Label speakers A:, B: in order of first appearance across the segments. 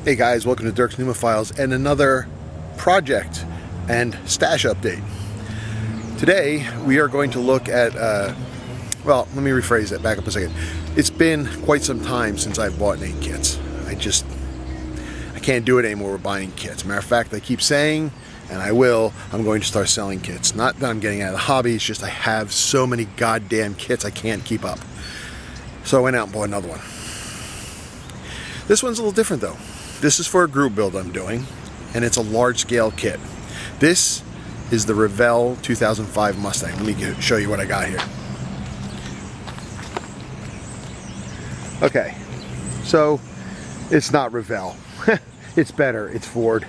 A: Hey guys, welcome to Dirk's Numa Files and another project and stash update. Today we are going to look at, well, let me rephrase that, back up a second. It's been quite some time since I've bought any kits. I can't do it anymore with buying kits. Matter of fact, I keep saying, and I will, I'm going to start selling kits. Not that I'm getting out of the hobby, it's just I have so many goddamn kits I can't keep up. So I went out and bought another one. This one's a little different though. This is for a group build I'm doing, and it's a large-scale kit. This is the Revell 2005 Mustang. Let me show you what I got here. Okay, so it's not Revell. It's better, it's Ford.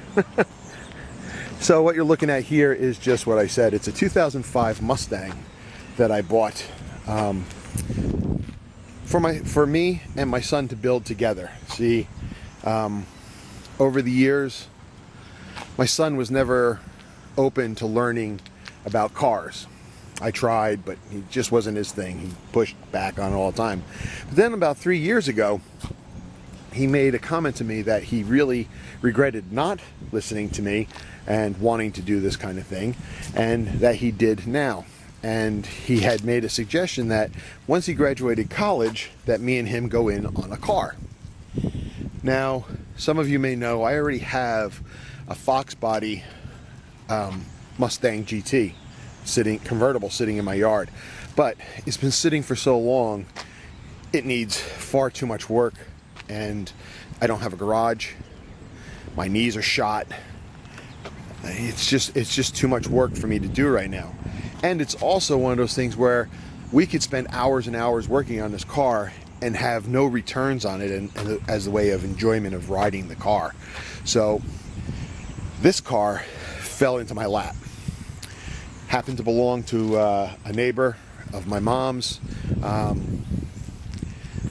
A: So what you're looking at here is just what I said. It's a 2005 Mustang that I bought for me and my son to build together. See, over the years, my son was never open to learning about cars. I tried, but he just wasn't his thing. He pushed back on it all the time. But then about 3 years ago, he made a comment to me that he really regretted not listening to me and wanting to do this kind of thing, and that he did now. And he had made a suggestion that once he graduated college, that me and him go in on a car. Now, some of you may know I already have a Fox body Mustang GT convertible sitting in my yard, but it's been sitting for so long it needs far too much work, and I don't have a garage. My knees are shot. It's just too much work for me to do right now. And it's also one of those things where we could spend hours and hours working on this car and have no returns on it, and as a way of enjoyment of riding the car. So this car fell into my lap. Happened to belong to a neighbor of my mom's.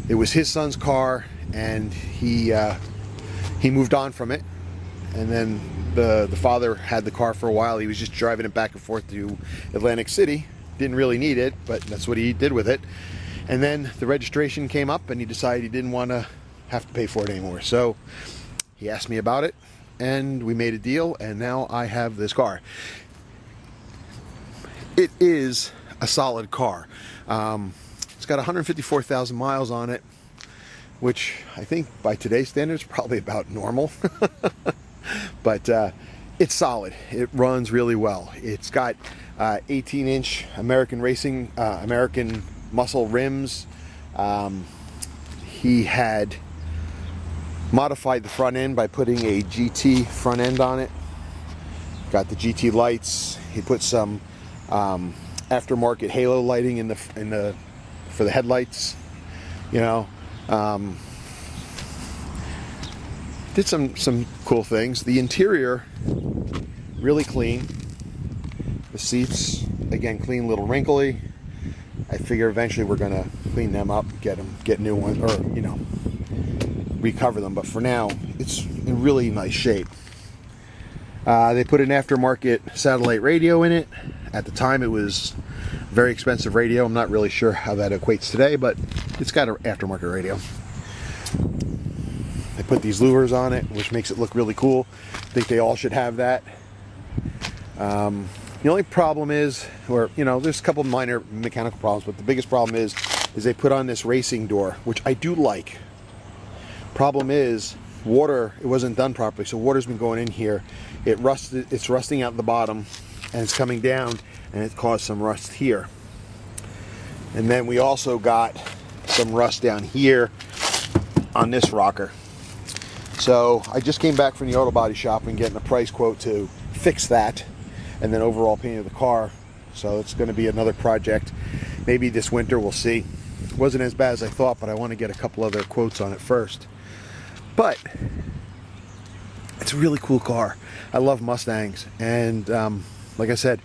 A: It was his son's car, and he moved on from it. And then the father had the car for a while. He was just driving it back and forth to Atlantic City. Didn't really need it, but that's what he did with it. And then the registration came up, and he decided he didn't want to have to pay for it anymore. So he asked me about it, and we made a deal, and now I have this car. It is a solid car. It's got 154,000 miles on it, which I think by today's standards probably about normal. But it's solid. It runs really well. It's got 18-inch American muscle rims. He had modified the front end by putting a GT front end on it. Got the GT lights. He put some aftermarket halo lighting for the headlights. You know, did some cool things. The interior really clean. The seats, again, clean, little wrinkly. I figure eventually we're gonna clean them up, get new ones, or recover them. But for now, it's in really nice shape. They put an aftermarket satellite radio in it. At the time, it was a very expensive radio. I'm not really sure how that equates today, but it's got an aftermarket radio. They put these louvers on it, which makes it look really cool. I think they all should have that. The only problem is, there's a couple minor mechanical problems, but the biggest problem is they put on this racing door, which I do like. Problem is, water, it wasn't done properly, so water's been going in here. It's rusting out the bottom, and it's coming down, and it caused some rust here. And then we also got some rust down here on this rocker. So I just came back from the auto body shop and getting a price quote to fix that, and then overall painting the car. So it's going to be another project. Maybe this winter, we'll see. It wasn't as bad as I thought, but I want to get a couple other quotes on it first. But it's a really cool car. I love Mustangs, and like I said,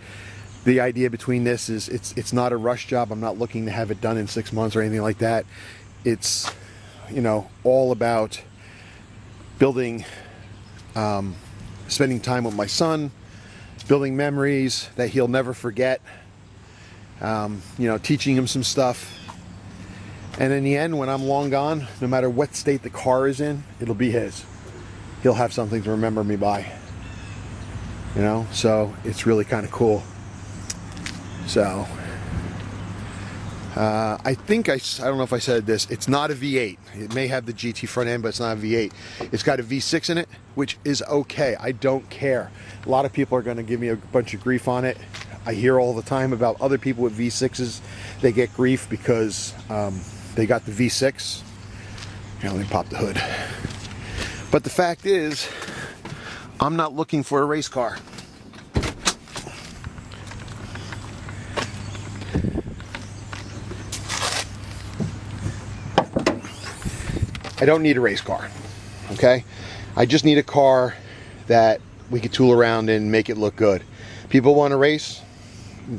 A: the idea between this is it's not a rush job. I'm not looking to have it done in 6 months or anything like that. It's all about building, spending time with my son, building memories that he'll never forget, teaching him some stuff. And in the end, when I'm long gone, no matter what state the car is in, it'll be his. he'll have something to remember me by. You know, so it's really kind of cool. So I think I don't know if I said this, it's not a V8. It may have the GT front end, but it's not a V8. It's got a V6 in it, which is okay. I don't care. A lot of people are going to give me a bunch of grief on it. I hear all the time about other people with V6s. They get grief because they got the V6. Here, let me pop the hood. But the fact is, I'm not looking for a race car. I don't need a race car, okay? I just need a car that we could tool around and make it look good. People want to race?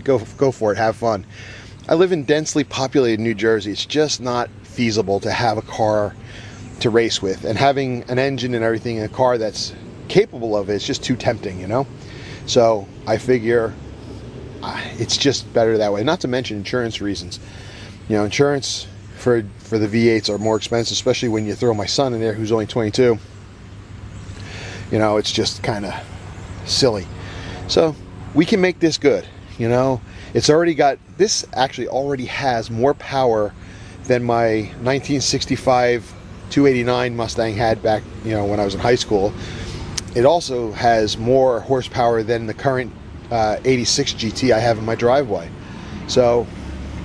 A: Go for it, have fun. I live in densely populated New Jersey. It's just not feasible to have a car to race with. And having an engine and everything in a car that's capable of it, it's just too tempting, you know? So I figure it's just better that way. Not to mention insurance reasons. You know, insurance for the V8s are more expensive, especially when you throw my son in there who's only 22. You know, it's just kind of silly. So we can make this good, you know. It's already got, this actually already has more power than my 1965 289 Mustang had back, you know, when I was in high school. It also has more horsepower than the current 86 GT I have in my driveway. So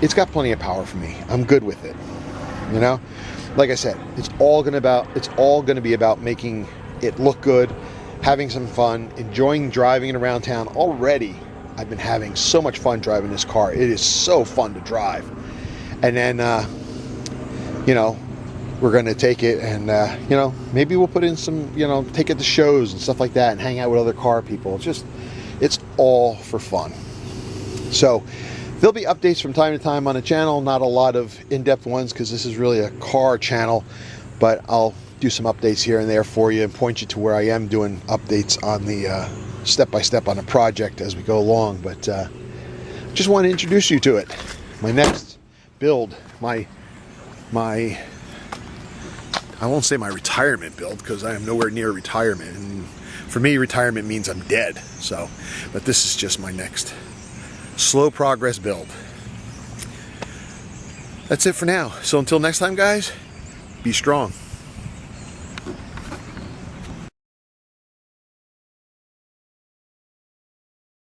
A: it's got plenty of power for me. I'm good with it. You know, like I said, it's all going to be about making it look good, having some fun, enjoying driving it around town. Already, I've been having so much fun driving this car. It is so fun to drive. And then, you know, we're going to take it and, you know, maybe we'll put in some, you know, take it to shows and stuff like that and hang out with other car people. It's all for fun. So there'll be updates from time to time on the channel, not a lot of in-depth ones because this is really a car channel, but I'll do some updates here and there for you and point you to where I am doing updates on the step-by-step on the project as we go along. But just want to introduce you to it. My next build, I won't say my retirement build because I am nowhere near retirement. And for me, retirement means I'm dead. So, but this is just my next slow progress build. That's it for now. So until next time, guys, be strong.